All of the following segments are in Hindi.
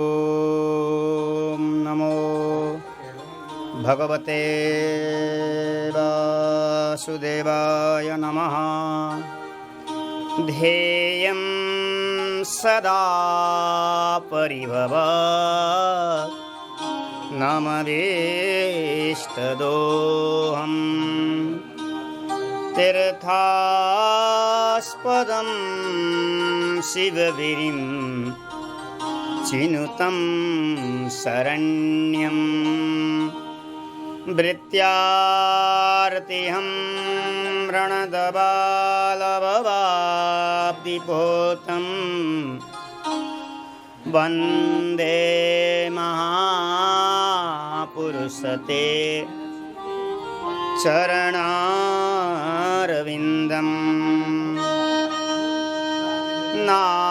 ॐ नमो भगवते वासुदेवाय नमः। ध्येयं सदा परिभवात् नमवेष्टदोहम्। तीर्थास्पदं शिवगिरिं चिनुतं शरण्यं। भृत्यार्तिहं रणदबालभवाब्धिपोतं वन्दे महापुरुषते चरणारविन्दम्। नारायणं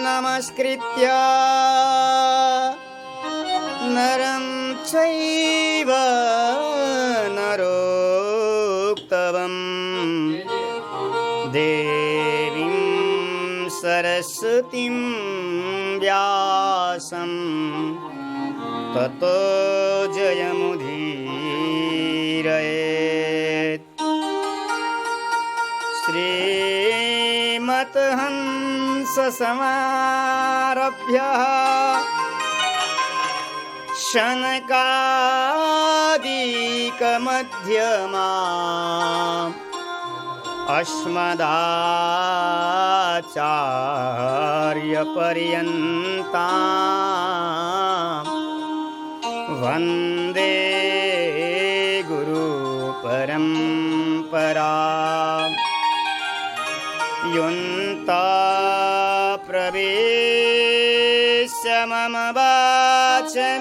नमस्कृत्य नरं चैव नरोत्तमं देवीं सरस्वतीं व्यासं ततो जयमुदीरयेत्। श्रीमद्हंससमारभ्यः शनकादिकमध्यमाम् अस्मदाचार्यपर्यन्तां वन्दे गुरुपरम्पराम्। युन्ता प्रवेश्य मम वाचं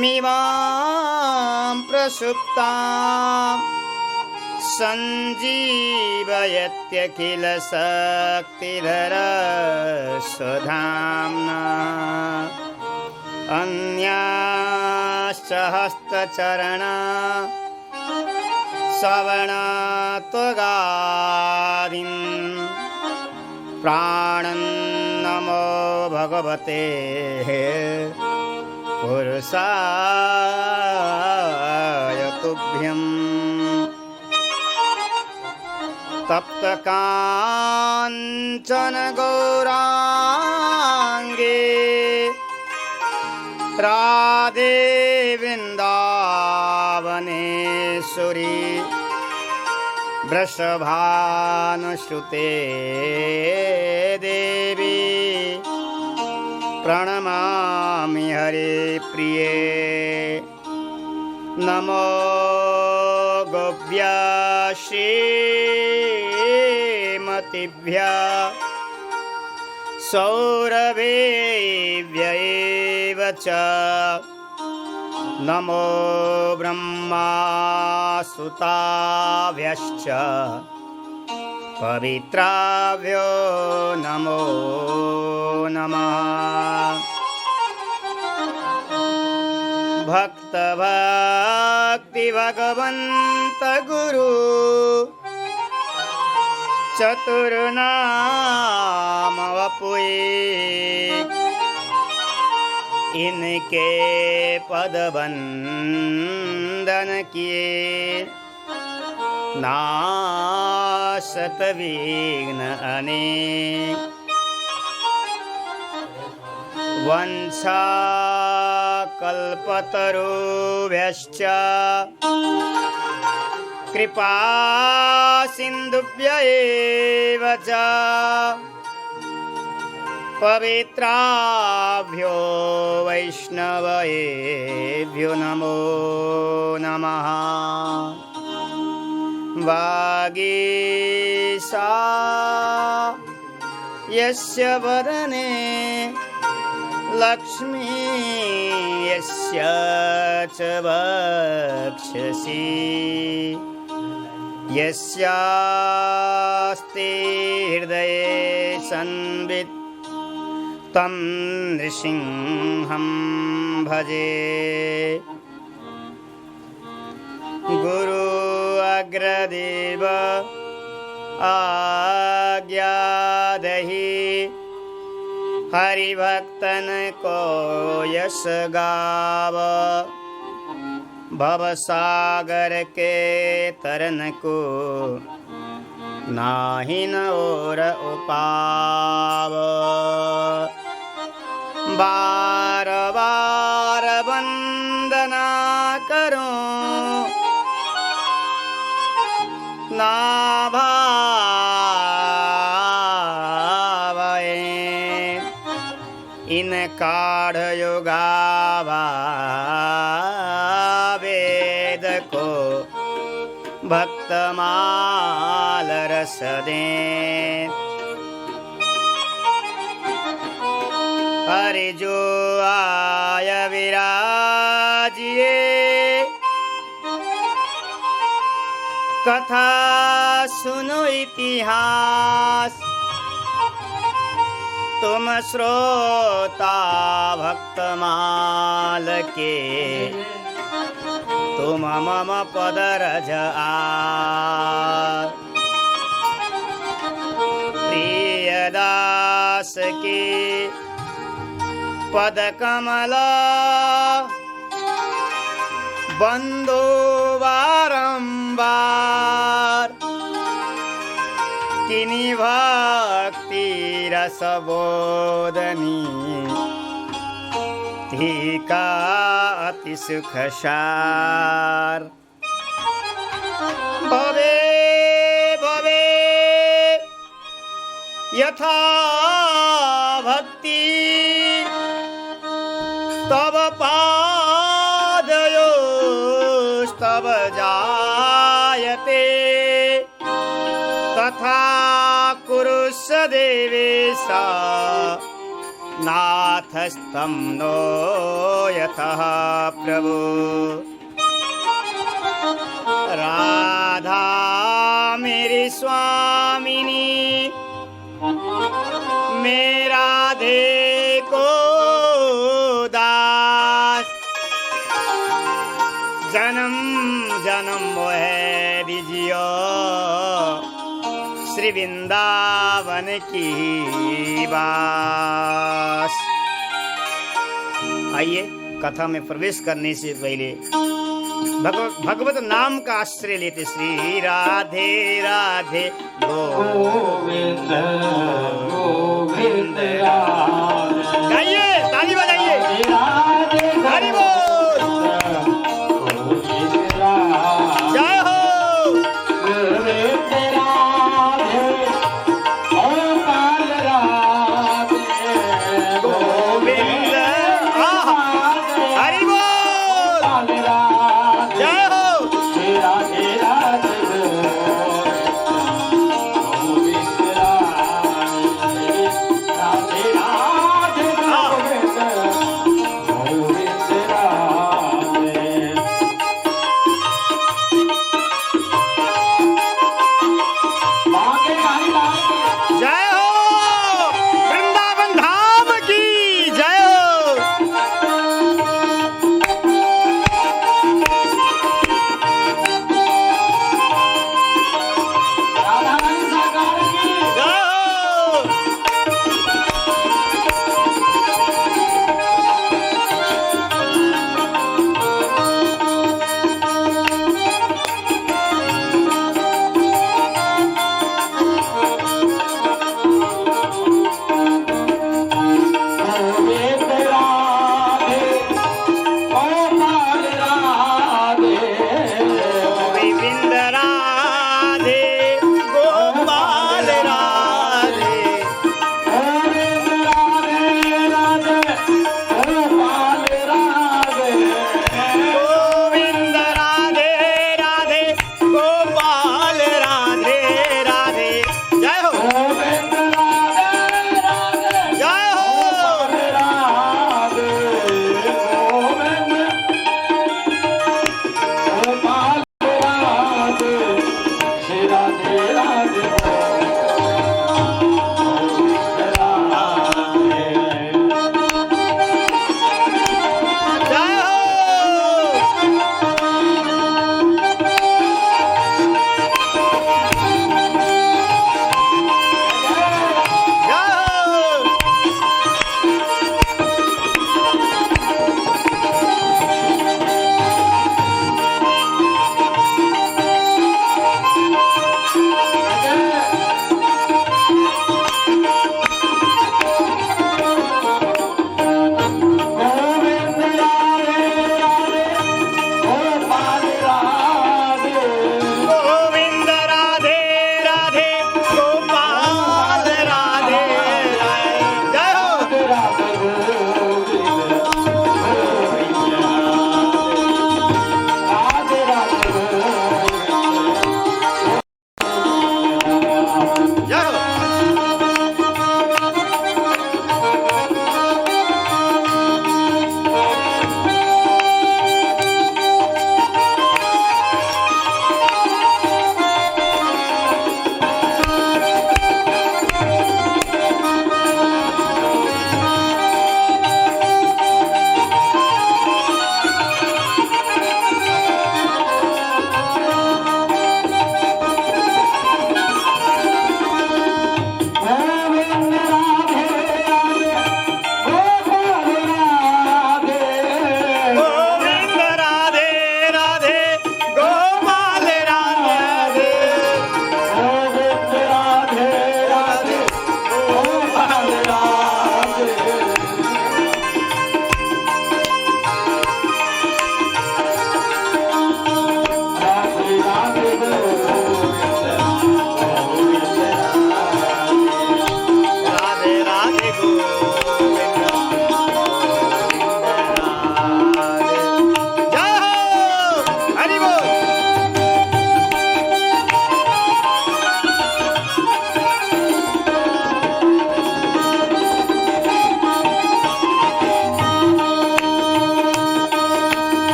मिमां प्रसुप्तां सञ्जीवयत्यखिलशक्तिधरस्वधाम्ना। अन्याश्च हस्तचरणा श्रवणत्वगादीन् प्राणं नमो भगवते पुरुषाय तुभ्यम्। तप्तकाञ्चन गौराङ्गे राधे वृन्दावनेश्वरी वृषभानुसुते देवी प्रणमामि हरिप्रिये। नमो गोभ्यः श्रीमतिभ्यः सौरभेभ्यः च नमो ब्रह्मासुताभ्यश्च पवित्राभ्यो नमो नमः। भक्तभक्ति भगवन्त गुरु चतुर्नाम वपुए इनके पद वंदन किए नाशत विघ्न अनेक। वंशा कल्पतरुभ्यश्च कृपा सिन्धुभ्यैव च पवित्राभ्यो वैष्णवेभ्यो नमो नमः। वागीशा यस्य वदने लक्ष्मी यस्य च वक्षसि यस्यास्ति हृदये संवित् तं नृसिंहं भजे। गुरु अग्रदेव आज्ञादहि हरि भक्तन को यश गाव, भव सागर के तरन को नाहि न और उपाव। बार बार वंदना करूं ना भावे, इन काढ़ युगावा वेद को भक्तमाल रस दें। हरि जो आय विराजिए, कथा सुनो इतिहास, तुम श्रोता भक्तमाल के, तुम मम पद रज प्रिय दास की पद कमल, बंदो बारंबार, किन्हीं भक्ति रस बोधनी, थी का अति सुख सार। भवे भवे यथा भक्ति, तब पादयोस्तव जायते, तथा कुरुष देवेश नाथस्तं नो यतः प्रभु। राधा मेरी स्वामिनी, मेरा राधे को दास, जन्म जन्म मोह दीजियो श्री वृंदावन की बास। आइए कथा में प्रवेश करने से पहले भगवत नाम का आश्रय लेते। श्री राधे राधे गोविंद गोविंद गाइए, ताली बजाइए। हरि बोल, जय हो। गोविंद हरि बोल, जय हो।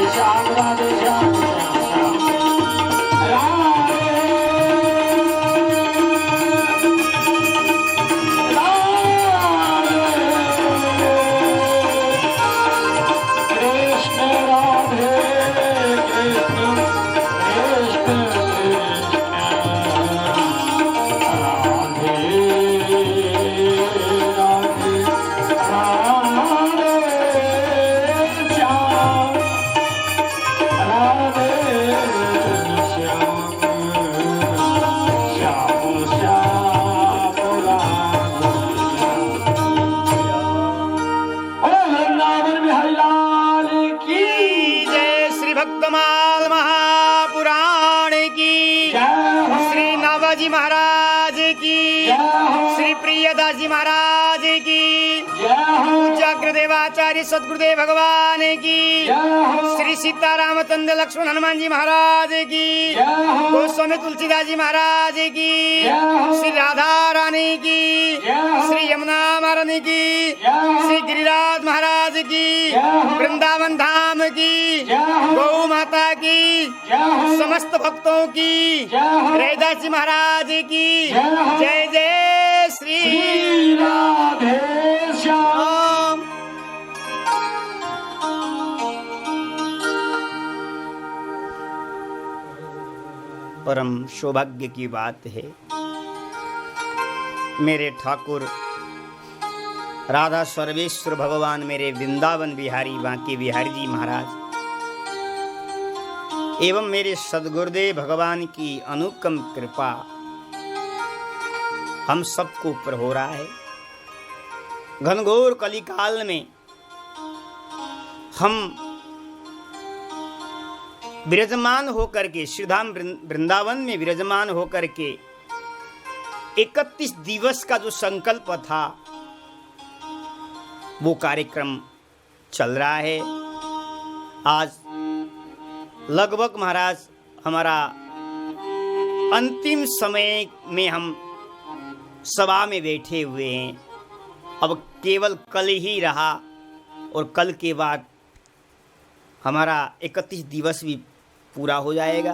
श्याम राधे श्याम श्याम श्याम भक्तमाल महापुराण की, श्री नाभाजी महाराज की, श्री प्रियदास जी महाराज की, पूज्य गुरुदेवाचार्य सदगुरुदेव भगवान की, श्री सीतारामचंद्र लक्ष्मण हनुमान जी महाराज की, गोस्वामी तुलसीदास जी महाराज की, श्री राधा रानी की, श्री यमुना महारानी की, श्री गिरिराज महाराज की, वृंदावन धाम की, गौ माता की, समस्त भक्तों की, रैदास जी महाराज की जय जय श्री राधे श्याम। परम सौभाग्य की बात है मेरे ठाकुर राधा सर्वेश्वर भगवान, मेरे वृंदावन बिहारी बांके बिहारी जी महाराज एवं मेरे सदगुरुदेव भगवान की अनुपम कृपा हम सबको ऊपर हो रहा है। घनघोर कलिकाल में हम विराजमान होकर के श्रीधाम वृंदावन में विराजमान होकर के 31 दिवस का जो संकल्प था वो कार्यक्रम चल रहा है। आज लगभग महाराज हमारा अंतिम समय में हम सभा में बैठे हुए हैं। अब केवल कल ही रहा और कल के बाद हमारा 31 दिवस भी पूरा हो जाएगा।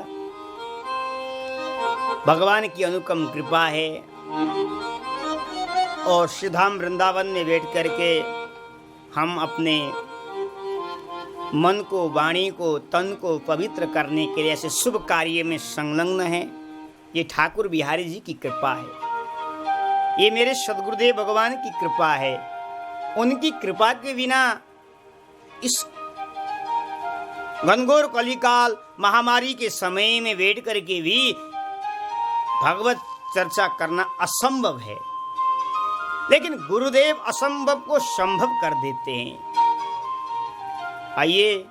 भगवान की अनुपम कृपा है और श्रीधाम वृंदावन में बैठ करके हम अपने मन को, वाणी को, तन को पवित्र करने के लिए ऐसे शुभ कार्य में संलग्न हैं। ये ठाकुर बिहारी जी की कृपा है, ये मेरे सदगुरुदेव भगवान की कृपा है। उनकी कृपा के बिना इस घनघोर कलिकाल महामारी के समय में बैठ करके भी भगवत चर्चा करना असंभव है, लेकिन गुरुदेव असंभव को संभव कर देते हैं। आइए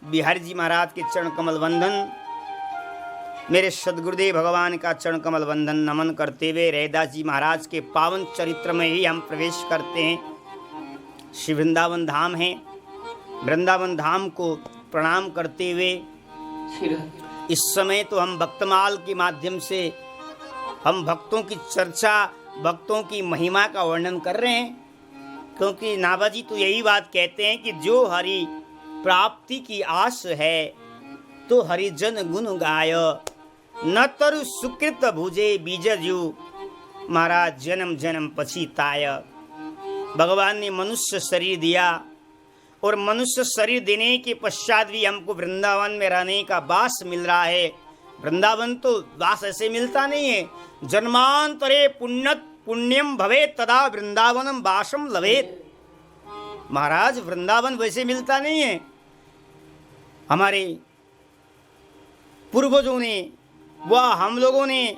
बिहारी जी महाराज के चरण कमल वंदन, मेरे सदगुरुदेव भगवान का चरण कमल वंदन नमन करते हुए रैदास जी महाराज के पावन चरित्र में ही हम प्रवेश करते हैं। श्री वृंदावन धाम है, वृंदावन धाम को प्रणाम करते हुए इस समय तो हम भक्तमाल के माध्यम से हम भक्तों की चर्चा, भक्तों की महिमा का वर्णन कर रहे हैं, क्योंकि नाभाजी तो यही बात कहते हैं कि जो हरि प्राप्ति की आस है तो हरिजन गुण गाय, न तरु सुकृत भुजे बीजजू, महाराज जन्म जन्म पछिताय। भगवान ने मनुष्य शरीर दिया और मनुष्य शरीर देने के पश्चात भी हमको वृंदावन में रहने का वास मिल रहा है। वृंदावन तो वास ऐसे मिलता नहीं है, जन्मांतरे पुण्यम भवे तदा वृंदावनम वासम लवेत। महाराज वृंदावन वैसे मिलता नहीं है। हमारे पूर्वजों ने व हम लोगों ने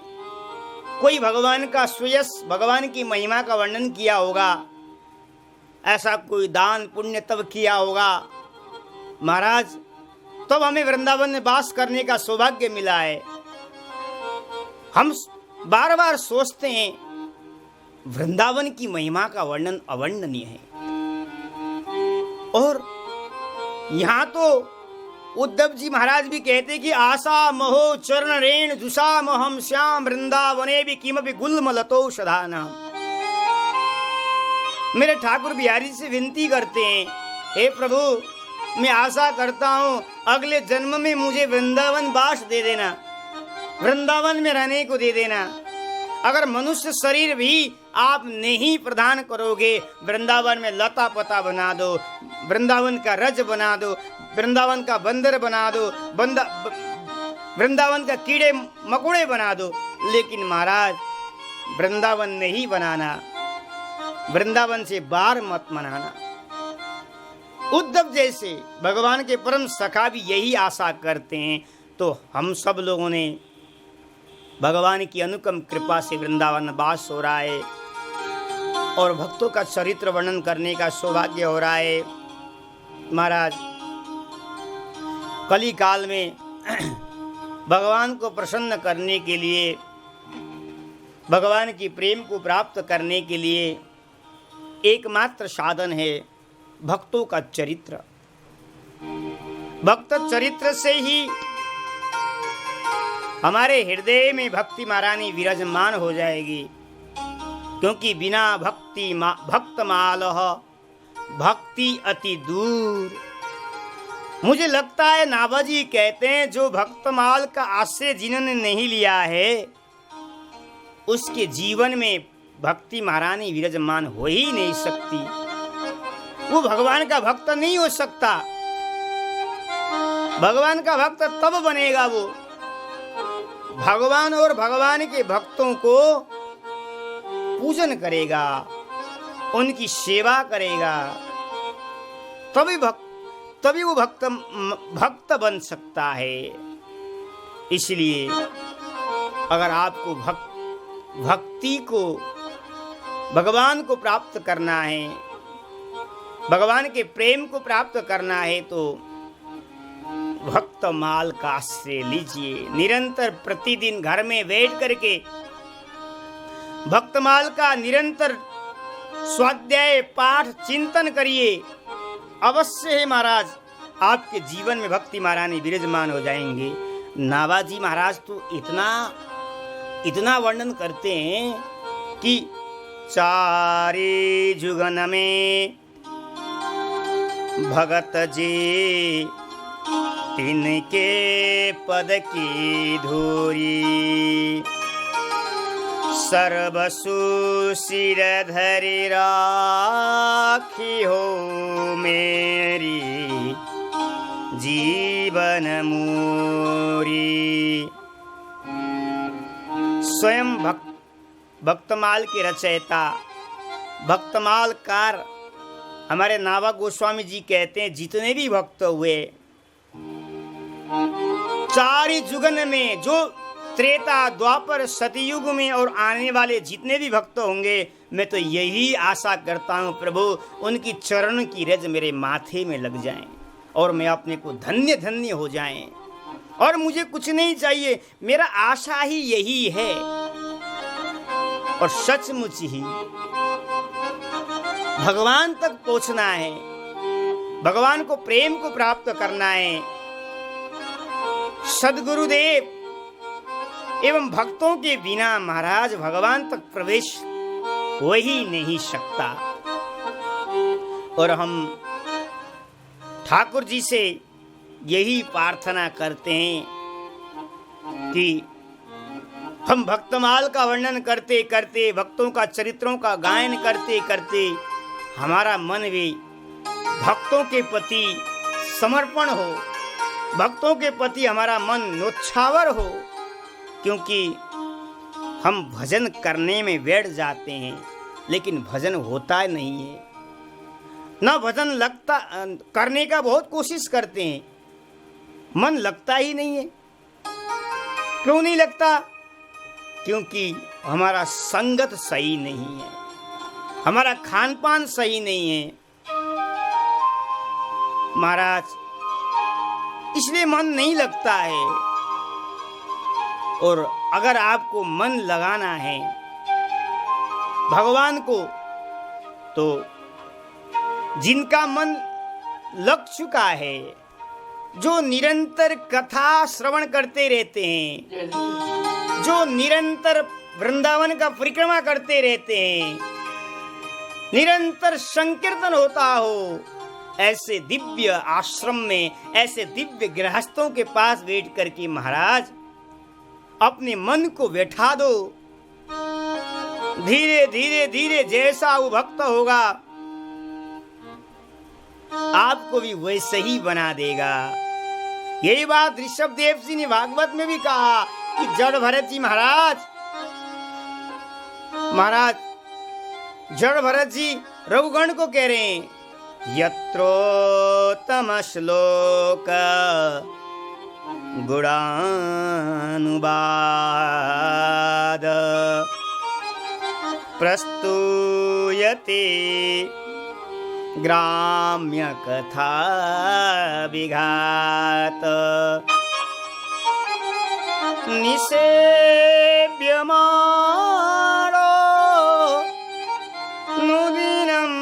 कोई भगवान का सुयश, भगवान की महिमा का वर्णन किया होगा, ऐसा कोई दान पुण्य तब किया होगा महाराज, तब हमें वृंदावन में वास करने का सौभाग्य मिला है। हम बार बार सोचते हैं वृंदावन की महिमा का वर्णन अवर्णनीय है। और यहाँ तो उद्धव जी महाराज भी कहते कि आशा महो चरण रेण जुषा महम श्याम वृंदावने भी किमपि गुल्मलतो सदाना। मेरे ठाकुर बिहारी से विनती करते हैं, हे प्रभु मैं आशा करता हूँ अगले जन्म में मुझे वृंदावन वास दे देना, वृंदावन में रहने को दे देना। अगर मनुष्य शरीर भी आप नहीं प्रदान करोगे, वृंदावन में लता पता बना दो, वृंदावन का रज बना दो, वृंदावन का बंदर बना दो, वृंदावन का कीड़े मकोड़े बना दो, लेकिन महाराज वृंदावन नहीं बनाना, वृंदावन से बार मत मनाना। उद्धव जैसे भगवान के परम सखा भी यही आशा करते हैं। तो हम सब लोगों ने भगवान की अनुपम कृपा से वृंदावन वास हो रहा है और भक्तों का चरित्र वर्णन करने का सौभाग्य हो रहा है। महाराज कली काल में भगवान को प्रसन्न करने के लिए, भगवान की प्रेम को प्राप्त करने के लिए एकमात्र साधन है भक्तों का चरित्र। भक्त चरित्र से ही हमारे हृदय में भक्ति महारानी विराजमान हो जाएगी, क्योंकि बिना भक्ति भक्त मालह भक्ति अति दूर। मुझे लगता है नाभाजी कहते हैं जो भक्तमाल का आश्रय जिन्होंने नहीं लिया है उसके जीवन में भक्ति महारानी विराजमान हो ही नहीं सकती, वो भगवान का भक्त नहीं हो सकता। भगवान का भक्त तब बनेगा वो भगवान और भगवान के भक्तों को पूजन करेगा, उनकी सेवा करेगा, तभी वो भक्त बन सकता है। इसलिए अगर आपको भक्ति को, भगवान को प्राप्त करना है, भगवान के प्रेम को प्राप्त करना है, तो भक्त माल का आश्रय लीजिए। निरंतर प्रतिदिन घर में बैठ करके भक्तमाल का निरंतर स्वाध्याय पाठ चिंतन करिए। अवश्य है महाराज आपके जीवन में भक्ति महारानी विराजमान हो जाएंगे। नाभाजी महाराज तो इतना वर्णन करते हैं कि चारे जुगन में भगत जी तिनके पद की धूरी, सर्वसु सिर धरि राखी हो मेरी जीवन मूरी। स्वयं भक्तमाल के रचयिता भक्तमालकार हमारे नाभा गोस्वामी जी कहते हैं जितने भी भक्त हुए चारि जुगन में, जो त्रेता द्वापर सतयुग में और आने वाले जितने भी भक्त होंगे, मैं तो यही आशा करता हूँ प्रभु उनकी चरण की रज मेरे माथे में लग जाएं और मैं अपने को धन्य धन्य हो जाएं, और मुझे कुछ नहीं चाहिए, मेरा आशा ही यही है। और सचमुच ही भगवान तक पहुंचना है, भगवान को प्रेम को प्राप्त करना है। सद्गुरुदेव एवं भक्तों के बिना महाराज भगवान तक प्रवेश हो ही नहीं सकता। और हम ठाकुर जी से यही प्रार्थना करते हैं कि हम भक्तमाल का वर्णन करते करते, भक्तों का चरित्रों का गायन करते करते हमारा मन भी भक्तों के प्रति समर्पण हो, भक्तों के प्रति हमारा मन नौछावर हो, क्योंकि हम भजन करने में बैठ जाते हैं लेकिन भजन होता नहीं है। ना भजन लगता, करने का बहुत कोशिश करते हैं, मन लगता ही नहीं है। क्यों नहीं लगता? क्योंकि हमारा संगत सही नहीं है, हमारा खान पान सही नहीं है महाराज, इसलिए मन नहीं लगता है। और अगर आपको मन लगाना है भगवान को, तो जिनका मन लग चुका है, जो निरंतर कथा श्रवण करते रहते हैं, जो निरंतर वृंदावन का परिक्रमा करते रहते हैं, निरंतर संकीर्तन होता हो, ऐसे दिव्य आश्रम में, ऐसे दिव्य गृहस्थों के पास बैठ करके महाराज अपने मन को बैठा दो। धीरे धीरे धीरे जैसा वो भक्त होगा आपको भी वैसे ही बना देगा। यही बात ऋषभदेव जी ने भागवत में भी कहा कि जड़ भरत जी महाराज जड़ भरत जी रघुगण को कह रहे हैं, यत्रोत्तम श्लोक गुणानुवाद प्रस्तूयते ग्राम्य कथा विघात निषेव्यमाणो नुदिनं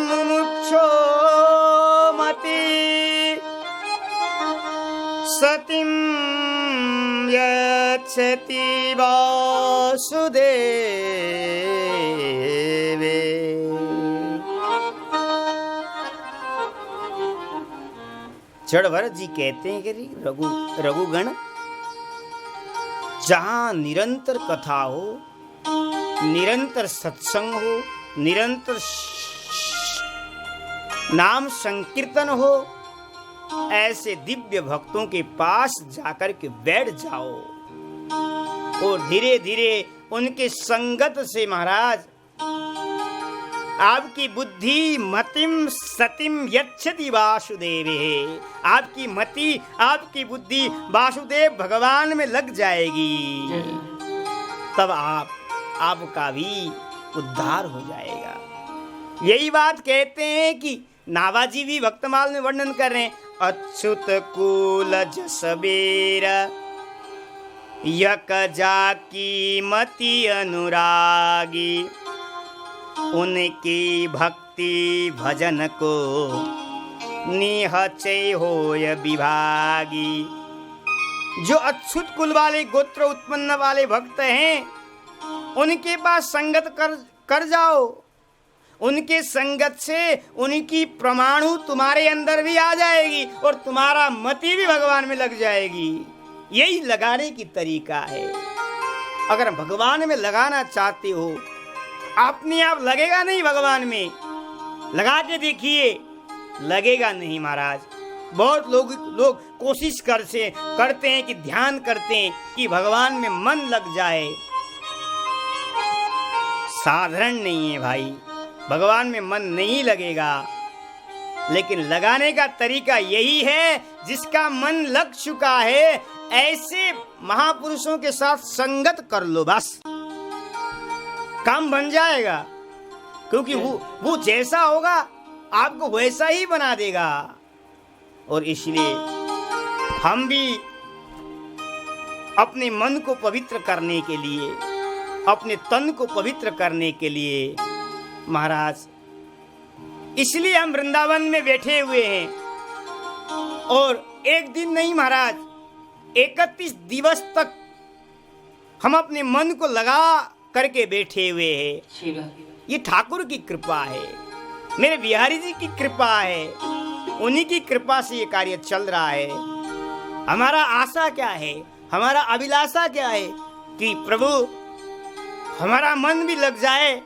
मुमुक्षो मति सतिं यच्छति वासुदेवे। जड़ भरत जी कहते हैं कि रघुगण जहां निरंतर कथा हो, निरंतर सत्संग हो, निरंतर नाम संकीर्तन हो, ऐसे दिव्य भक्तों के पास जाकर के बैठ जाओ और धीरे धीरे उनके संगत से महाराज आपकी बुद्धि मतिम सतिम यच्छति वासुदेवे, आपकी मति आपकी बुद्धि वासुदेव भगवान में लग जाएगी, तब आपका भी उद्धार हो जाएगा। यही बात कहते हैं कि नाभाजी भी भक्तमाल में वर्णन कर रहे हैं, अच्युत कुल जसबेर यक जाकी मति अनुरागी, उनकी भक्ति भजन को निहचय होय विभागी। जो अच्युत कुल वाले गोत्र उत्पन्न वाले भक्त हैं उनके पास संगत कर जाओ, उनके संगत से उनकी प्रमाणु तुम्हारे अंदर भी आ जाएगी और तुम्हारा मति भी भगवान में लग जाएगी। यही लगाने की तरीका है। अगर भगवान में लगाना चाहते हो, अपने आप लगेगा नहीं, भगवान में लगा के देखिए, लगेगा नहीं महाराज। बहुत लोग कोशिश करते हैं कि ध्यान करते हैं कि भगवान में मन लग जाए, साधारण नहीं है भाई, भगवान में मन नहीं लगेगा। लेकिन लगाने का तरीका यही है, जिसका मन लग चुका है ऐसे महापुरुषों के साथ संगत कर लो, बस काम बन जाएगा। क्योंकि वो जैसा होगा आपको वैसा ही बना देगा। और इसलिए हम भी अपने मन को पवित्र करने के लिए, अपने तन को पवित्र करने के लिए महाराज, इसलिए हम वृंदावन में बैठे हुए हैं। और एक दिन नहीं महाराज, 31 दिवस तक हम अपने मन को लगा करके बैठे हुए हैं। ये ठाकुर की कृपा है, मेरे बिहारी जी की कृपा है, उन्हीं की कृपा से ये कार्य चल रहा है। हमारा आशा क्या है, हमारा अभिलाषा क्या है कि प्रभु हमारा मन भी लग जाए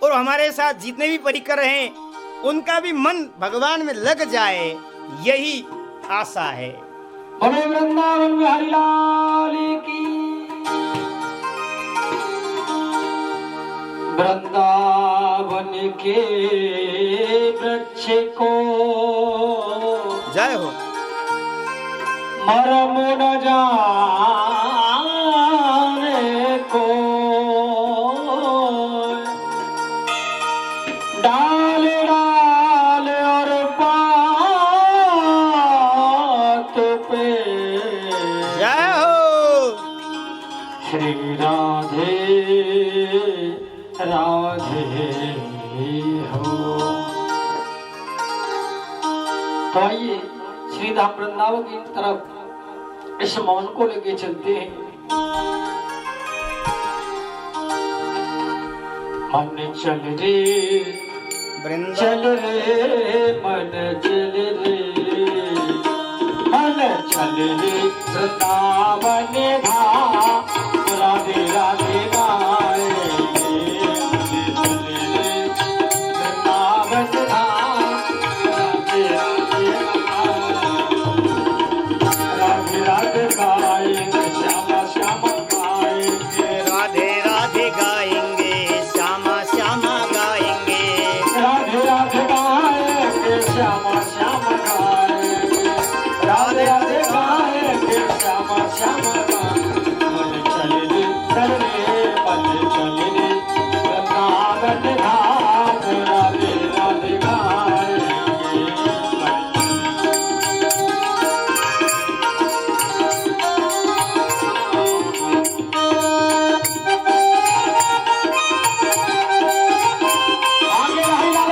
और हमारे साथ जितने भी परिकर हैं उनका भी मन भगवान में लग जाए, यही आशा है। वृंदावन बिहारी लाल की, वृंदावन के वृक्ष को जय हो, मरम न जाने को डाल डाल और पात पे जय हो, श्री राधे राधे हो। तो आइए श्री धाम वृंदावन की तरफ इस मौन को लेके चलते हैं। मन चल रे चल रे मन चल रे मन चल रे वृंदावन धाम राधे राधे गाए मन चल रे वृंदावन धाम राधे राधे राधे राधे गाएंगे श्यामा श्यामा गाएंगे राधे राधे गाएंगे श्यामा श्यामा गाएंगे राधे राधे गाएंगे श्यामा श्यामा गाएंगे राधे राधे गाएंगे श्यामा श्यामा गाएंगे मन चले रे मन चले रे वृंदावन धाम राधे राधे गाएंगे आगे रही लाल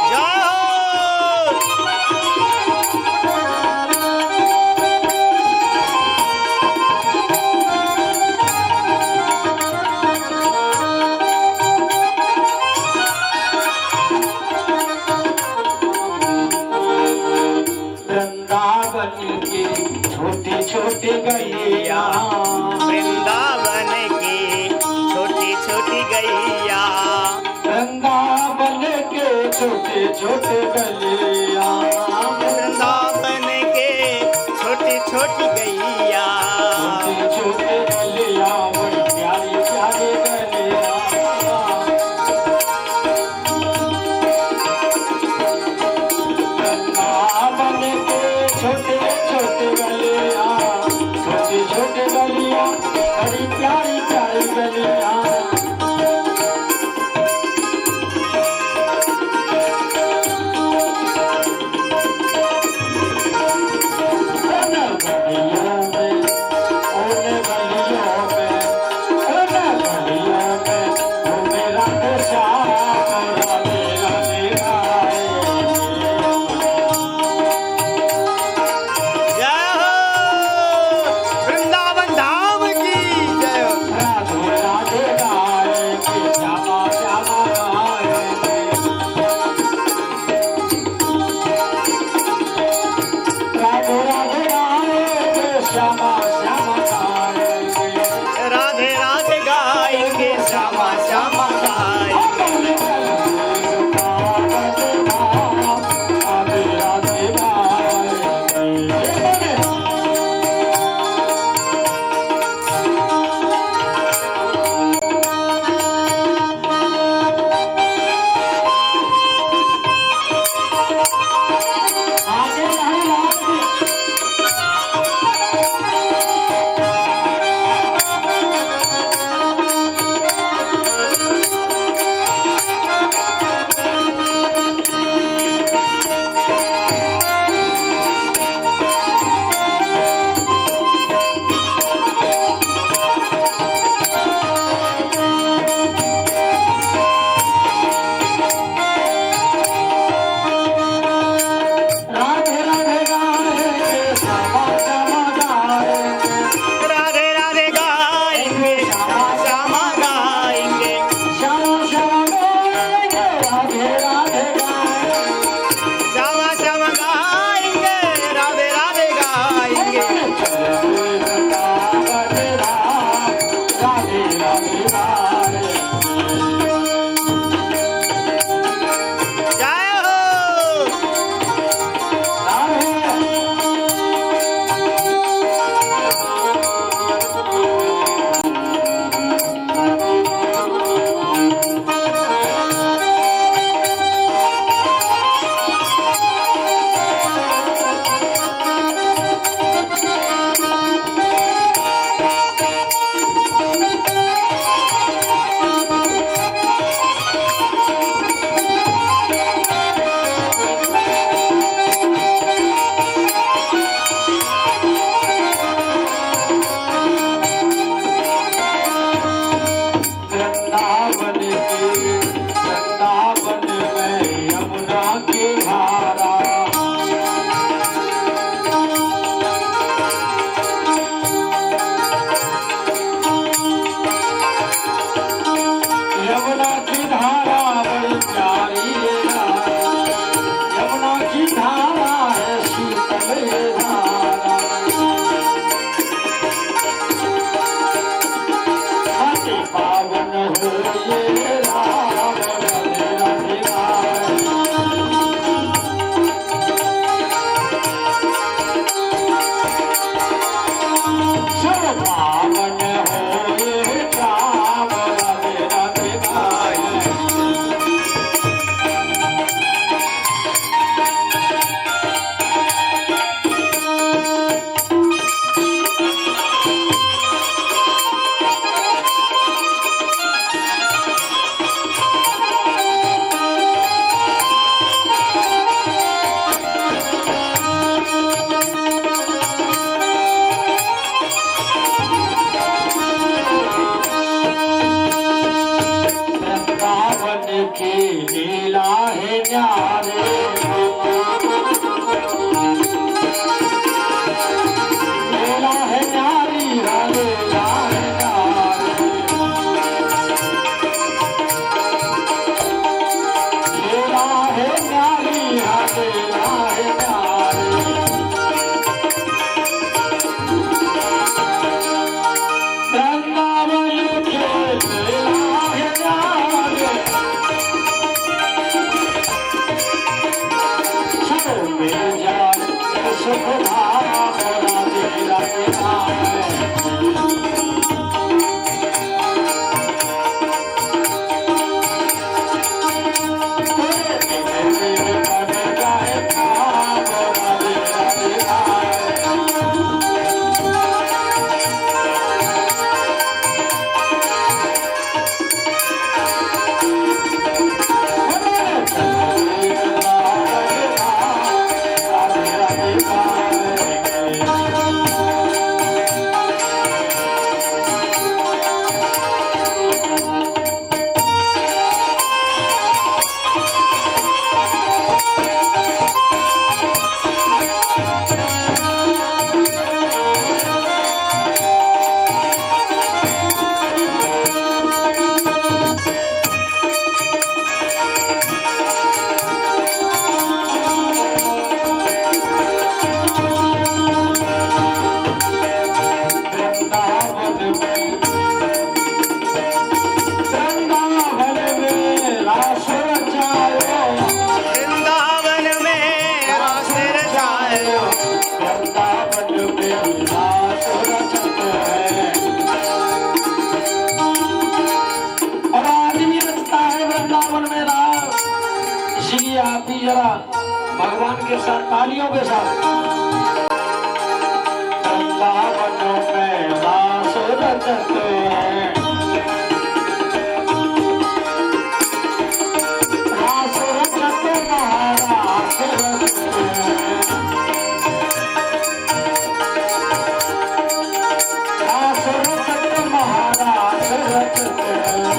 जय हो वृंदावन की छोटी छोटी गैया वृंदावन की छोटी छोटी गैया वृंदावन के छोटे छोटे गलिया वृंदावन के छोटी छोटी गैया छोटे छोटे गलिया बड़ी प्यारी प्यारी गलिया वृंदावन के छोटे छोटे गलिया छोटे छोटे गलिया बड़ी प्यारी प्यारी गलिया जय हो वृंदावन धाम की जय हो श्यामा श्यामा गाएंगे राधे राधे गाएंगे श्यामा श्यामा गाएंगे राधे राधे गाएंगे श्यामा श्यामा गाएंगे राधे राधे गाएंगे श्यामा श्यामा गाएंगे श्यामा श्यामा गाएंगे राधे राधे गाएंगे श्यामा श्यामा गाएंगे राधे राधे गाएंगे राधे राधे गाएंगे जय हो आप भी जरा भगवान के साथ तालियों के साथ वृंदावनों में रास रचते हैं, रास रचते महारास रचते हैं, रास रचते महारास रचते हैं।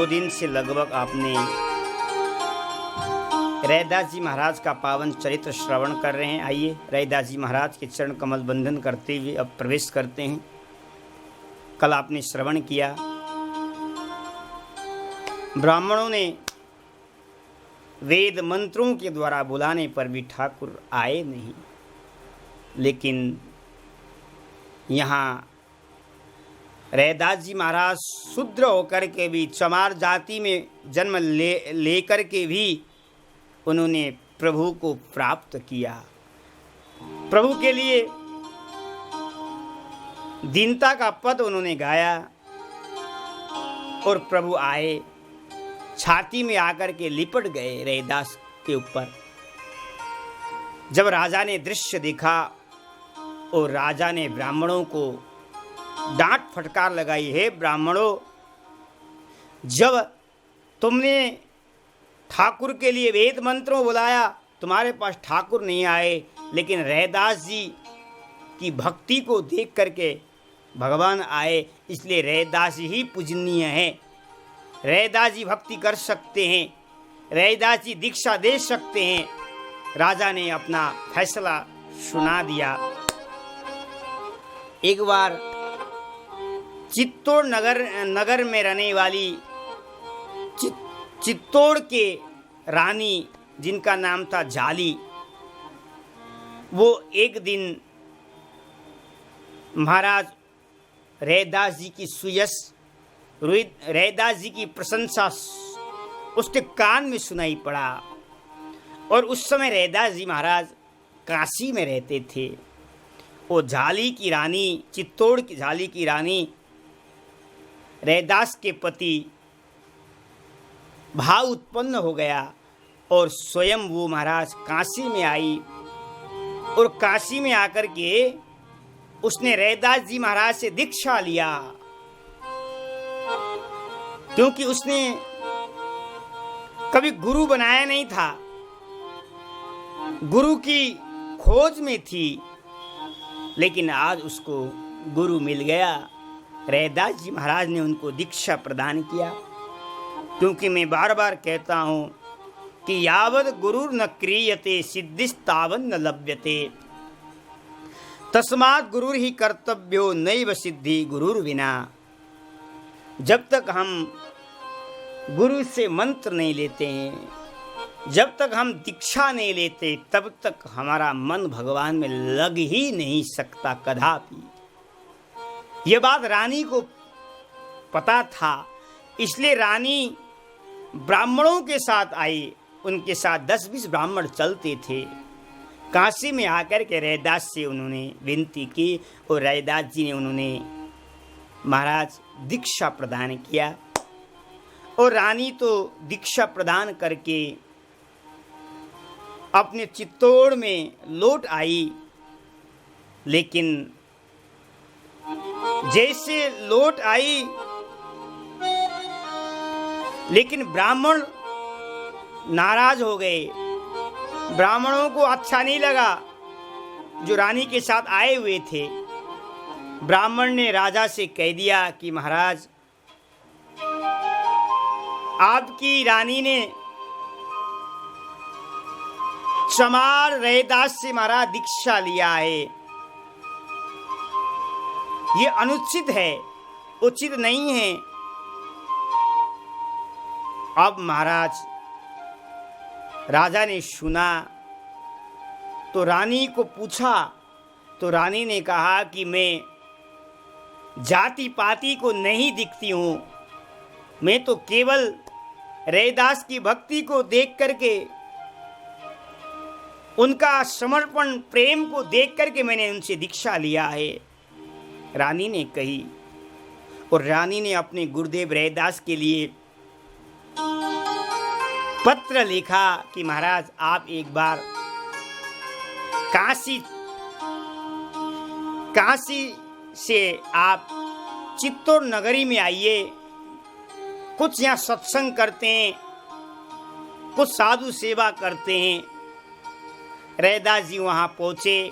दिन से लगभग आपने रैदास जी महाराज का पावन चरित्र श्रवण कर रहे हैं। आइए रैदास जी महाराज के चरण कमल बंधन करते हुए अब प्रवेश करते हैं। कल आपने श्रवण किया, ब्राह्मणों ने वेद मंत्रों के द्वारा बुलाने पर भी ठाकुर आए नहीं, लेकिन यहाँ रैदास जी महाराज शूद्र होकर के भी, चमार जाति में जन्म लेकर के भी उन्होंने प्रभु को प्राप्त किया। प्रभु के लिए दीनता का पद उन्होंने गाया और प्रभु आए, छाती में आकर के लिपट गए रैदास के ऊपर। जब राजा ने दृश्य देखा और राजा ने ब्राह्मणों को डांट फटकार लगाई, है ब्राह्मणों, जब तुमने ठाकुर के लिए वेद मंत्रों बुलाया, तुम्हारे पास ठाकुर नहीं आए, लेकिन रैदास जी की भक्ति को देख करके भगवान आए, इसलिए रैदास ही पूजनीय है। रैदास जी भक्ति कर सकते हैं, रैदास जी दीक्षा दे सकते हैं। राजा ने अपना फैसला सुना दिया। एक बार चित्तौड़ नगर में रहने वाली चित्तौड़ के रानी जिनका नाम था झाली, वो एक दिन महाराज रैदास जी की सुयश, रैदास जी की प्रशंसा उसके कान में सुनाई पड़ा। और उस समय रैदास जी महाराज काशी में रहते थे। वो झाली की रानी, चित्तौड़ की झाली की रानी रैदास के प्रति भाव उत्पन्न हो गया और स्वयं वो महाराज काशी में आई। और काशी में आकर के उसने रैदास जी महाराज से दीक्षा लिया, क्योंकि उसने कभी गुरु बनाया नहीं था, गुरु की खोज में थी, लेकिन आज उसको गुरु मिल गया। रैदास जी महाराज ने उनको दीक्षा प्रदान किया। क्योंकि मैं बार बार कहता हूँ कि यावद गुरुर न क्रियते सिद्धिस्तावन न लभ्यते, तस्मात् गुरुर ही कर्तव्यो नैव सिद्धि गुरुर बिना। जब तक हम गुरु से मंत्र नहीं लेते हैं, जब तक हम दीक्षा नहीं लेते, तब तक हमारा मन भगवान में लग ही नहीं सकता कदापि। ये बात रानी को पता था, इसलिए रानी ब्राह्मणों के साथ आई। उनके साथ 10-20 ब्राह्मण चलते थे। काशी में आकर के रैदास से उन्होंने विनती की और रैदास जी ने उन्होंने महाराज दीक्षा प्रदान किया। और रानी तो दीक्षा प्रदान करके अपने चित्तौड़ में लौट आई, लेकिन जैसे लौट आई, लेकिन ब्राह्मण नाराज हो गए। ब्राह्मणों को अच्छा नहीं लगा जो रानी के साथ आए हुए थे। ब्राह्मण ने राजा से कह दिया कि महाराज, आपकी रानी ने चमार रैदास से महाराज दीक्षा लिया है, ये अनुचित है, उचित नहीं है। अब महाराज राजा ने सुना तो रानी को पूछा, तो रानी ने कहा कि मैं जाति पाति को नहीं दिखती हूँ, मैं तो केवल रैदास की भक्ति को देख करके, उनका समर्पण प्रेम को देख करके मैंने उनसे दीक्षा लिया है, रानी ने कही। और रानी ने अपने गुरुदेव रैदास के लिए पत्र लिखा कि महाराज आप एक बार काशी से आप चित्तौड़ नगरी में आइए, कुछ यहाँ सत्संग करते हैं, कुछ साधु सेवा करते हैं। रैदास जी वहाँ पहुँचे।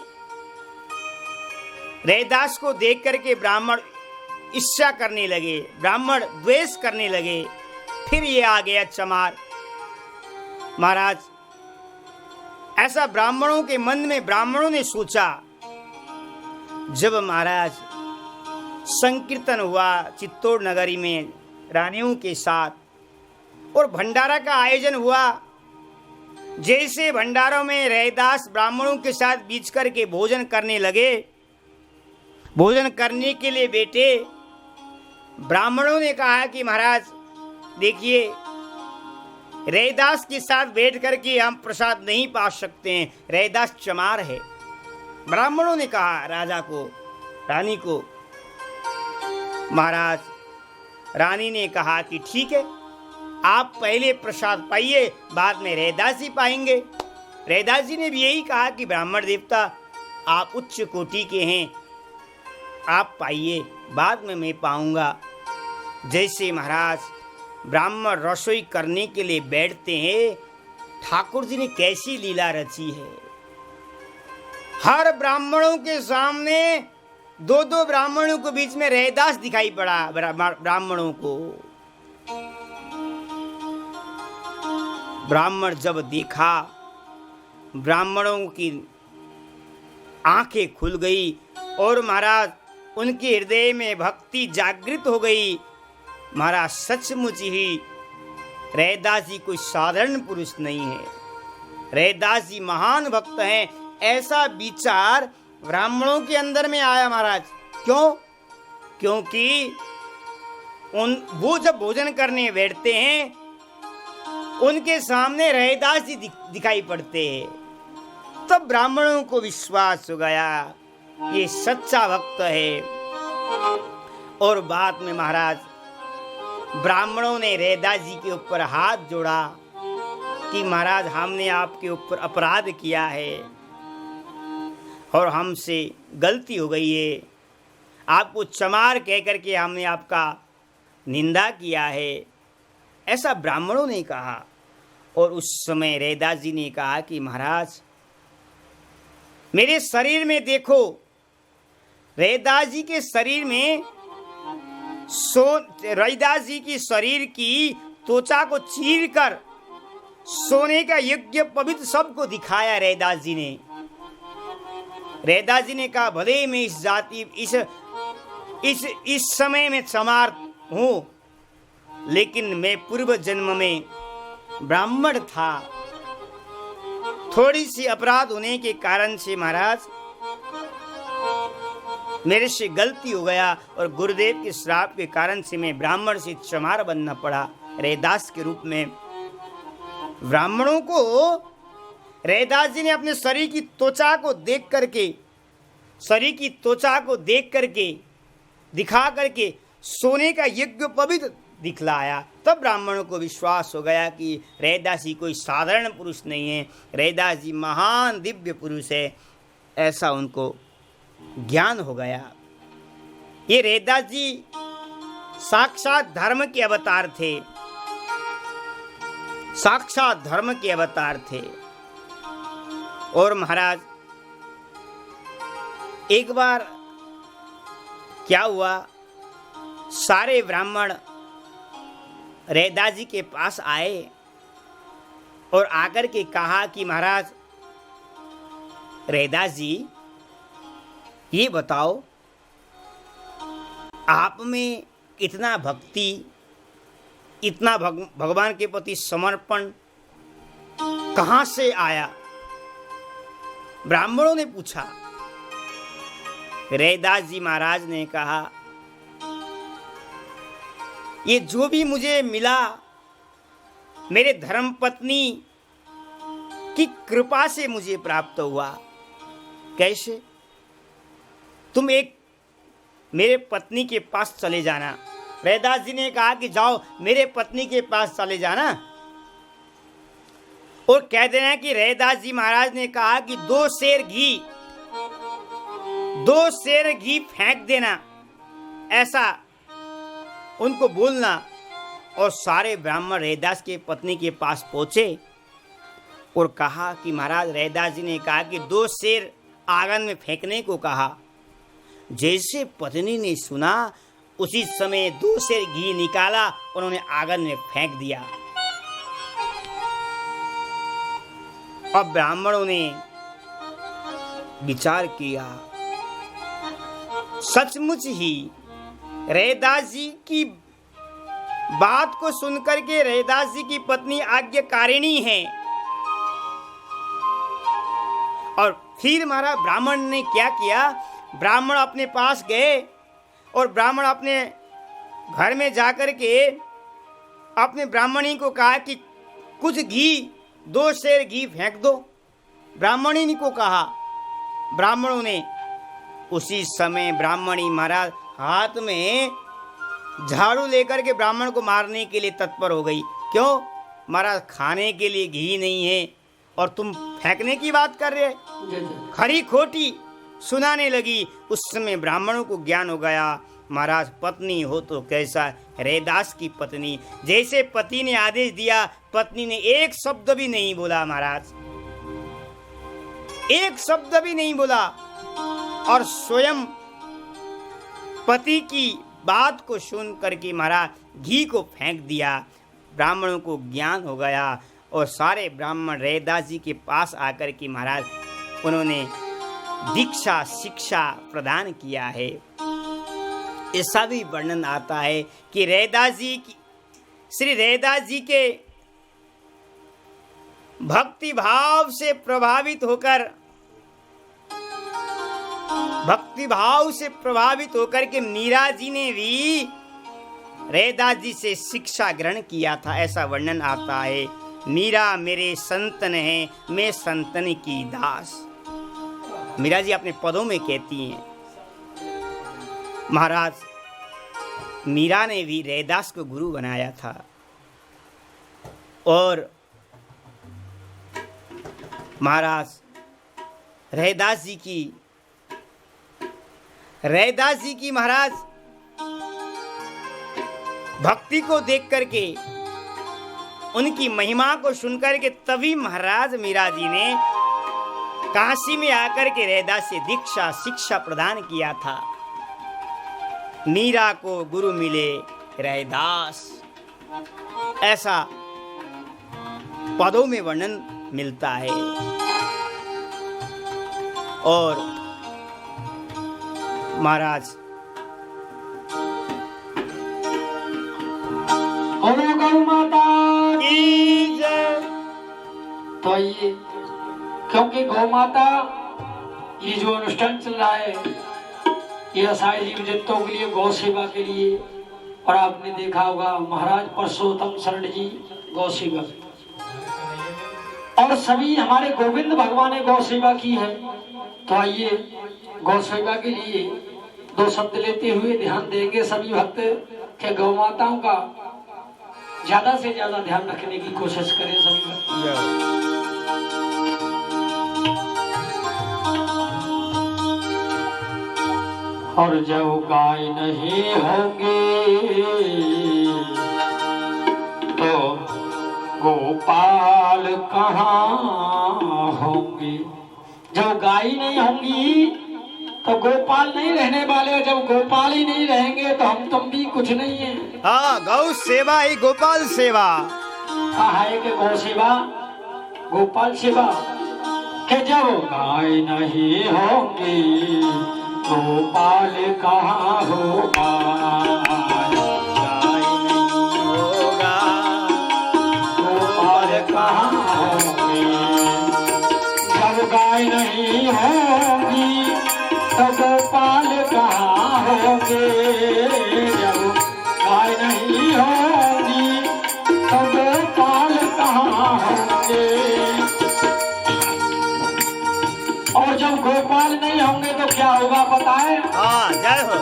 रैदास को देख करके ब्राह्मण ईर्ष्या करने लगे, ब्राह्मण द्वेष करने लगे। फिर ये आ गया चमार। महाराज, ऐसा ब्राह्मणों के मन में ब्राह्मणों ने सोचा। जब महाराज संकीर्तन हुआ चित्तौड़ नगरी में रानियों के साथ और भंडारा का आयोजन हुआ, जैसे भंडारों में रैदास ब्राह्मणों के साथ बीच करके भोजन करने लगे, भोजन करने के लिए बैठे, ब्राह्मणों ने कहा कि महाराज देखिए, रैदास के साथ बैठ करके हम प्रसाद नहीं पा सकते हैं, रैदास चमार है। ब्राह्मणों ने कहा राजा को, रानी को। महाराज, रानी ने कहा कि ठीक है, आप पहले प्रसाद पाइए, बाद में रैदास जी पाएंगे। रैदास जी ने भी यही कहा कि ब्राह्मण देवता आप उच्च कोटि के हैं, आप पाइए, बाद में मैं पाऊंगा। जैसे महाराज ब्राह्मण रसोई करने के लिए बैठते हैं, ठाकुर जी ने कैसी लीला रची है। हर ब्राह्मणों के सामने दो दो ब्राह्मणों के बीच में रैदास दिखाई पड़ा। ब्राह्मणों को ब्राह्मण जब देखा, ब्राह्मणों की आंखें खुल गई और महाराज उनके हृदय में भक्ति जागृत हो गई। महाराज सचमुच ही रैदास जी कोई साधारण पुरुष नहीं है, रैदास जी महान भक्त हैं, ऐसा विचार ब्राह्मणों के अंदर में आया महाराज। क्यों? क्योंकि वो जब भोजन करने बैठते हैं उनके सामने रैदास जी दिखाई पड़ते हैं। तब ब्राह्मणों को विश्वास हो गया ये सच्चा भक्त है। और बाद में महाराज ब्राह्मणों ने रैदास जी के ऊपर हाथ जोड़ा कि महाराज हमने आपके ऊपर अपराध किया है और हमसे गलती हो गई है, आपको चमार कह करके हमने आपका निंदा किया है, ऐसा ब्राह्मणों ने कहा। और उस समय रैदास जी ने कहा कि महाराज मेरे शरीर में देखो। रैदास जी के शरीर में रैदास जी की शरीर की त्वचा को चीरकर सोने का यज्ञ पवित्र सबको दिखाया रैदास जी ने। रैदास जी ने कहा भले मैं इस जाति इस समय में चमार हूँ, लेकिन मैं पूर्व जन्म में ब्राह्मण था। थोड़ी सी अपराध होने के कारण से महाराज मेरे से गलती हो गया और गुरुदेव के श्राप के कारण से मैं ब्राह्मण से चमार बनना पड़ा रैदास के रूप में। ब्राह्मणों को रैदास जी ने अपने शरीर की त्वचा को देख करके दिखा करके सोने का यज्ञ पवित्र दिखलाया। तब ब्राह्मणों को विश्वास हो गया कि रैदास जी कोई साधारण पुरुष नहीं है, रैदास जी महान दिव्य पुरुष है, ऐसा उनको ज्ञान हो गया। ये रैदास जी साक्षात धर्म के अवतार थे, साक्षात धर्म के अवतार थे। और महाराज एक बार क्या हुआ, सारे ब्राह्मण रैदास जी के पास आए और आकर के कहा कि महाराज रैदास जी ये बताओ आप में इतना भक्ति, इतना भगवान के प्रति समर्पण कहाँ से आया? ब्राह्मणों ने पूछा। रैदास जी महाराज ने कहा ये जो भी मुझे मिला मेरे धर्म पत्नी की कृपा से मुझे प्राप्त हुआ। कैसे? तुम एक मेरे पत्नी के पास चले जाना। रैदास जी ने कहा कि जाओ मेरे पत्नी के पास चले जाना और कह देना कि रैदास जी महाराज ने कहा कि 2 सेर घी फेंक देना, ऐसा उनको बोलना। और सारे ब्राह्मण रैदास के पत्नी के पास पहुंचे और कहा कि महाराज रैदास जी ने कहा कि 2 सेर आंगन में फेंकने को कहा। जैसे पत्नी ने सुना उसी समय 2 सेर घी निकाला, उन्होंने आंगन में फेंक दिया। अब ब्राह्मणों ने विचार किया, सचमुच ही रैदास जी की बात को सुनकर के रैदास जी की पत्नी आज्ञाकारिणी है। और फिर हमारा ब्राह्मण ने क्या किया, ब्राह्मण अपने पास गए और ब्राह्मण अपने घर में जाकर के अपने ब्राह्मणी को कहा कि कुछ घी 2 सेर घी फेंक दो। ब्राह्मणी को कहा। ब्राह्मणों ने उसी समय ब्राह्मणी महाराज हाथ में झाड़ू लेकर के ब्राह्मण को मारने के लिए तत्पर हो गई। क्यों? महाराज खाने के लिए घी नहीं है और तुम फेंकने की बात कर रहे, खरी खोटी सुनाने लगी। उस समय ब्राह्मणों को ज्ञान हो गया, महाराज पत्नी हो तो कैसा, रैदास की पत्नी। जैसे पति ने आदेश दिया, पत्नी ने एक शब्द भी नहीं बोला महाराज, एक शब्द भी नहीं बोला, और स्वयं पति की बात को सुन करके महाराज घी को फेंक दिया। ब्राह्मणों को ज्ञान हो गया और सारे ब्राह्मण रैदास जी के पास आकर के महाराज उन्होंने दीक्षा शिक्षा प्रदान किया है। ऐसा भी वर्णन आता है कि श्री रैदास जी के भक्ति भाव से प्रभावित होकर के मीरा जी ने भी रैदास जी से शिक्षा ग्रहण किया था, ऐसा वर्णन आता है। मीरा मेरे संतन है, मैं संतन की दास। मीरा जी अपने पदों में कहती हैं। महाराज मीरा ने भी रैदास को गुरु बनाया था और महाराज रैदास जी की महाराज भक्ति को देख करके, उनकी महिमा को सुनकर के तभी महाराज मीरा जी ने काशी में आकर के रैदास से दीक्षा शिक्षा प्रदान किया था। मीरा को गुरु मिले रैदास, ऐसा पदों में वर्णन मिलता है। और महाराज गौ माता की जय। तो ये क्योंकि गौ माता ये जो अनुष्ठान चल रहा है ये असाई जीव जंतुओं के लिए, गौ सेवा के लिए। और आपने देखा होगा महाराज परसोत्तम शरण जी गौ सेवक, और सभी हमारे गोविंद भगवान ने गौ सेवा की है। तो आइए गौ सेवा के लिए दो शब्द लेते हुए ध्यान देंगे सभी भक्त के गौ माताओं का ज्यादा से ज्यादा ध्यान रखने की कोशिश करें सभी भक्त। और जब गाय नहीं होंगे तो गोपाल कहाँ होंगे। जब गाय नहीं होंगी तो गोपाल नहीं रहने वाले। जब गोपाल ही नहीं रहेंगे तो हम तुम भी कुछ नहीं है। हाँ, गौ सेवा ही गोपाल सेवा। कहा है कि गौ सेवा गोपाल सेवा के जब गाय नहीं होंगी गोपाल कहाँ होगा। गाय नहीं होगा गोपाल कहाँ होंगे। जब गाय नहीं होगी तो गोपाल कहाँ होंगे। जब गाय नहीं होगी तो गोपाल कहाँ होंगे। और जब गोपाल नहीं होंगे तो क्या होगा पता है? हाँ, जय हो।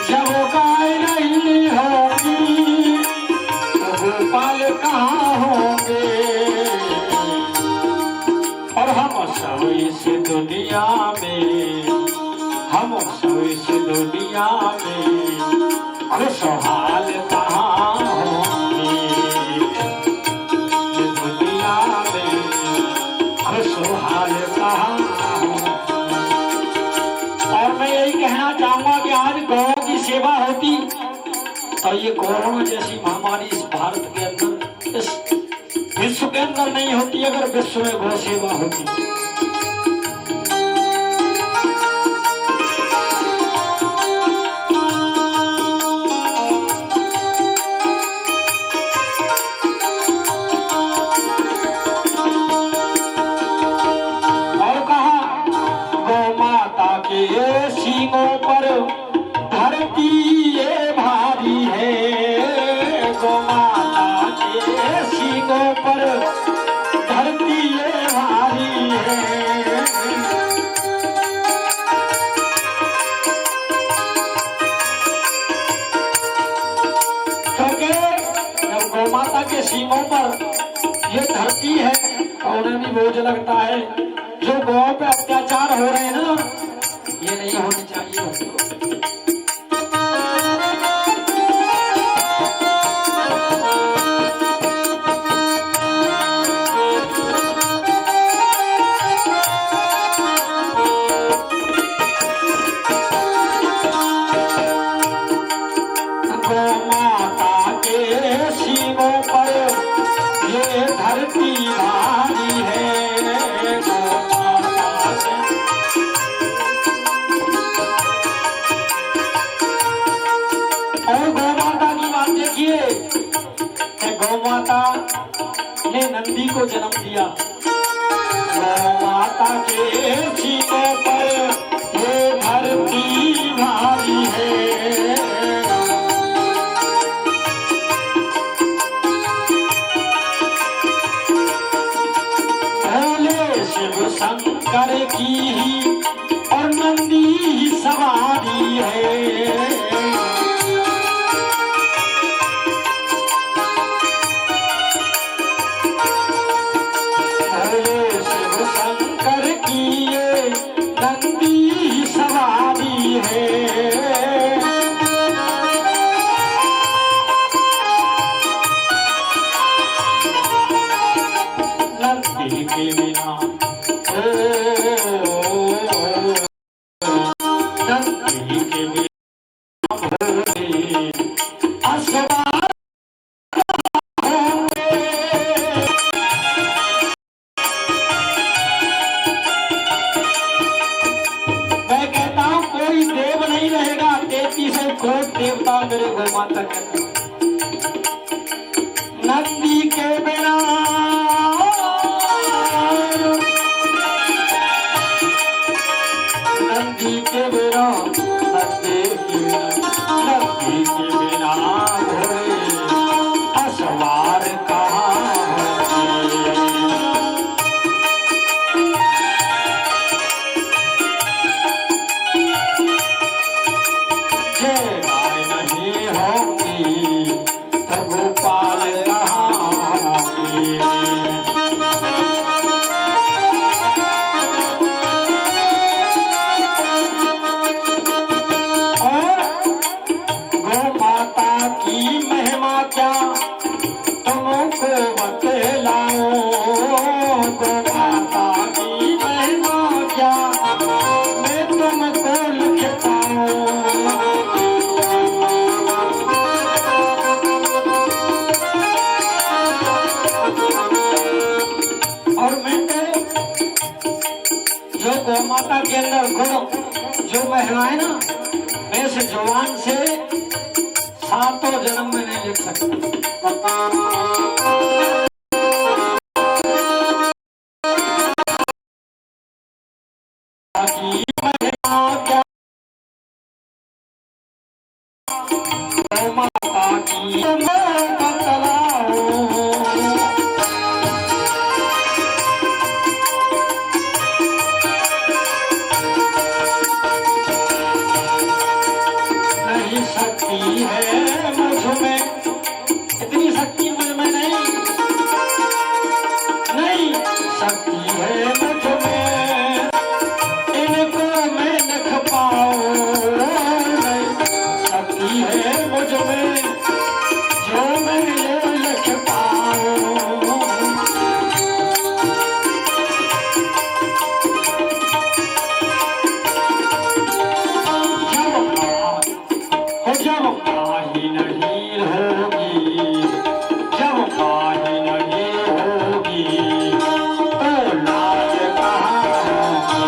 जब गाय नहीं होगी तो गोपाल कहाँ होंगे। और हम सब इस दुनिया में खुशहाल कहाँ होंगे। दुनिया में खुशहाल कहाँ होंगे। और मैं यही कहना चाहूंगा कि आज गौ की सेवा होती तो ये कोरोना जैसी महामारी इस भारत के अंदर, इस विश्व के अंदर नहीं होती अगर विश्व में गौ सेवा होती। और कहा गौ माता के सींगों पर धरती ये भारी है। गौ माता के सींगों पर धरती ये भारी है। क्योंकि जब गौ माता के सींगों पर ये धरती है तो उन्हें भी बोझ लगता है। जो गौ पे अत्याचार हो रहे हैं ना, ये नहीं होने चाहिए। धरती भारी है गौ माता से। और गौ माता की बात देखिए कि गौ माता ने नंदी को जन्म दिया। गौ माता के सीने पर ये धरती भारी है। भोले शिव शंकर की ही और नंदी ही सवारी है। देवता मेरे गौ माता के नंदी के बिना नंदी के बिना नंदी के बिना घोड़े असवार कहाँ गौ माता के अंदर गुण जो महिलाएं ना मैं से जवान से सातों जन्म में नहीं लिख सकता। गौ माता की शक्ति है मुझ में, इतनी शक्ति मुझ में नहीं शक्ति है मुझ में, इनको मैं लिख पाऊं नहीं। शक्ति है मुझ में जो मैं ये लिख पाऊं। जब माही नहीं होगी, जब माही नहीं होगी तो लाज कहाँ होगी।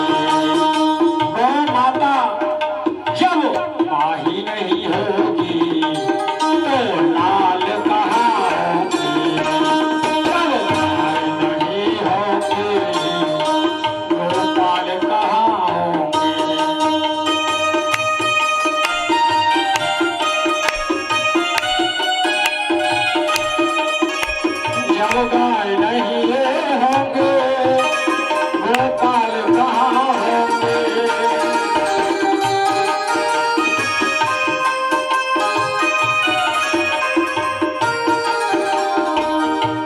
गौ माता जब माही नहीं होगी तो लाल कहाँ होगी। जब माही नहीं होगी गोपाल कहाँ होगी। जब गाय नहीं होंगे गोपाल कहाँ होंगे।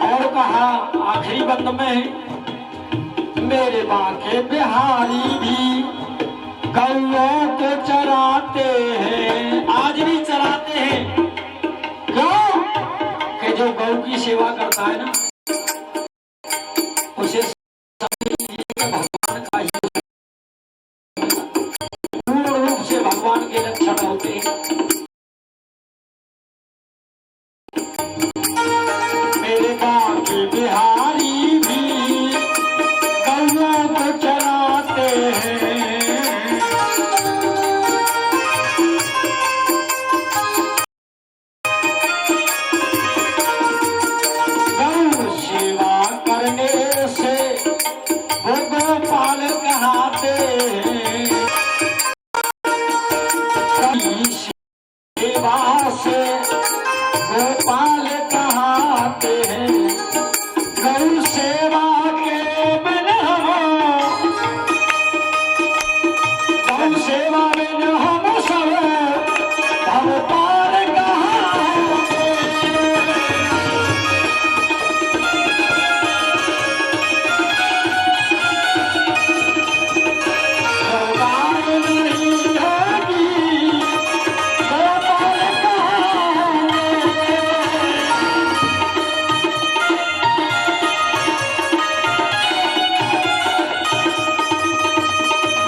और कहा आखिरी बंद में मेरे बांके बिहारी भी गौओं को चराते हैं, आज भी चराते हैं। क्यों कि जो गौ की सेवा करता है ना उसे भगवान का ही पूर्ण रूप से भगवान के लक्षण होते हैं। मेरे बांके बिहारी सेवा करने से वो गोपाल कहते हैं। सेवा से गोपाल कहते हैं। गौ सेवा के बिना गौ सेवा में हम सब भगवान कहते भगवान नहीं होगी गोपाल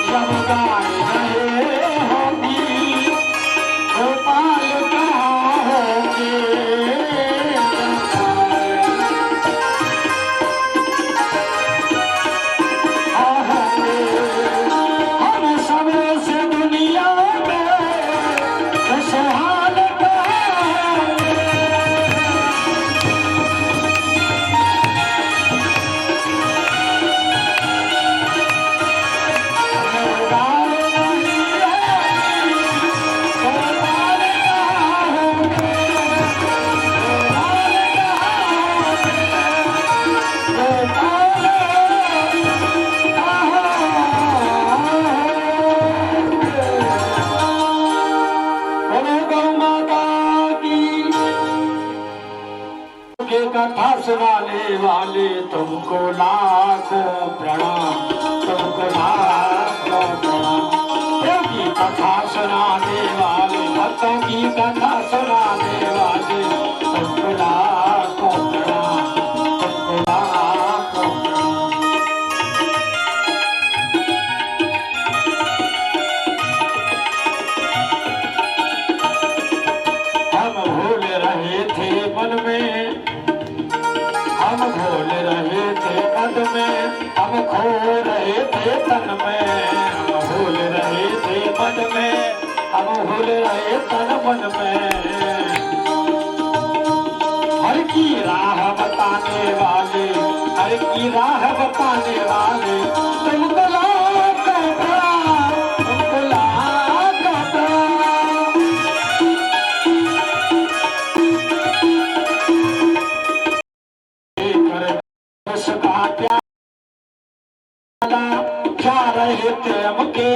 जब गाय रहे होगी गोपाल कहोगे। हम सब से दुनिया में खुशहाल कहोगे। कथा सुनाने वाले तुमको लाखों प्रणाम, तुमको लाखों प्रणाम। क्योंकि कथा सुनाने वाले भक्तों की कथा सुनाने वाले तुमको लाखों प्रणाम, तुमको लाखों प्रणाम। हम भूल रहे थे मन में, हम भूल रहे थे पद में, हम खो रहे थे तन में। हम भूल रहे थे पद में, हम भूल रहे तन मन में। हर की राह बताने वाले, हर की राह बताने वाले तुमको लाखों प्रणाम, तुमको लाखों प्रणाम। उसका क्या रहे थे हमके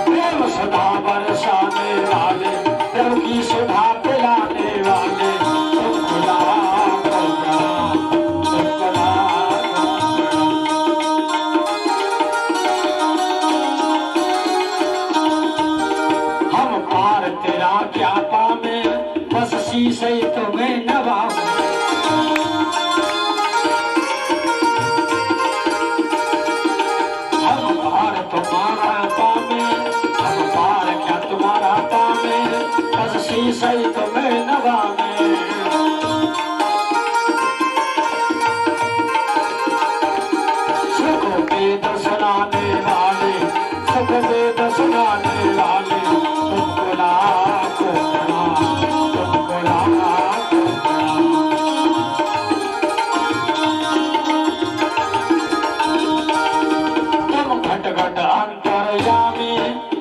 प्रेम सुधा बरसाने वाले, प्रेम की सुधा पिलाने वाले तुमको लाखों प्रणाम, तुमको लाखों प्रणाम। हम पार तेरा क्या पावे, बस शीशे तुम्हें नवाऊं। हम पार तुम्हारा पावे, हम पार क्या तुम्हारा पावे, बस शीशे तुम्हें नवावे। सुख वेद सुनाने वाले, सुख वेद सुनाने वाले तुमको लाखों प्रणाम, तुमको लाखों प्रणाम। तुम घट घट अंतर्यामी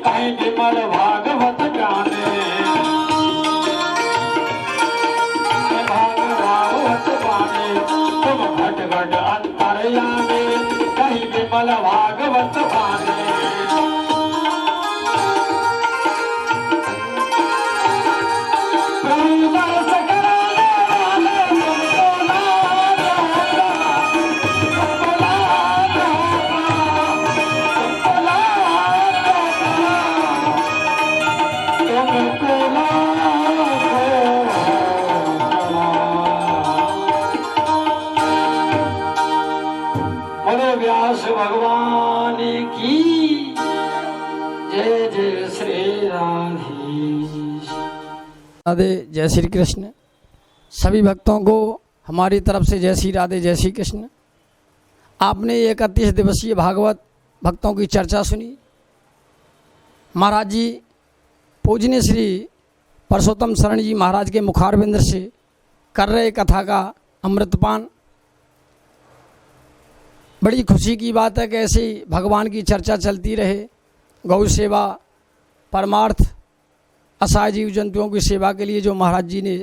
कहीं विमल भागवत गाने, भागवत गाने। तुम घट घट अंतर्यामी कहीं विमल भागवत गाने। व्यास भगवान की जय। जय श्री राधेश। राधे जय श्री कृष्ण। सभी भक्तों को हमारी तरफ से जय श्री राधे जय श्री कृष्ण। आपने 31 दिवसीय भागवत भक्तों की चर्चा सुनी। महाराज जी पूजनीय श्री परसोत्तम शरण जी महाराज के मुखारविंद से कर रहे कथा का अमृतपान। बड़ी खुशी की बात है कि ऐसे ही भगवान की चर्चा चलती रहे। गौ सेवा, परमार्थ, असहाय जीव जंतुओं की सेवा के लिए जो महाराज जी ने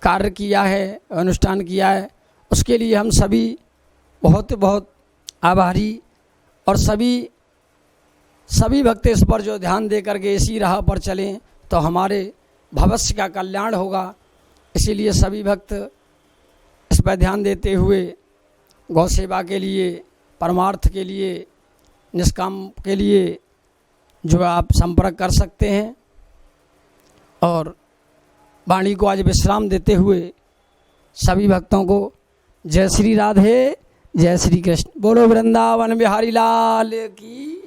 कार्य किया है, अनुष्ठान किया है, उसके लिए हम सभी बहुत बहुत आभारी। और सभी भक्त इस पर जो ध्यान दे करके इसी राह पर चलें तो हमारे भविष्य का कल्याण होगा। इसीलिए सभी भक्त इस पर ध्यान देते हुए गौ सेवा के लिए, परमार्थ के लिए, निष्काम के लिए जो आप संपर्क कर सकते हैं। और वाणी को आज विश्राम देते हुए सभी भक्तों को जय श्री राधे, जय श्री कृष्ण। बोलो वृंदावन बिहारी लाल की।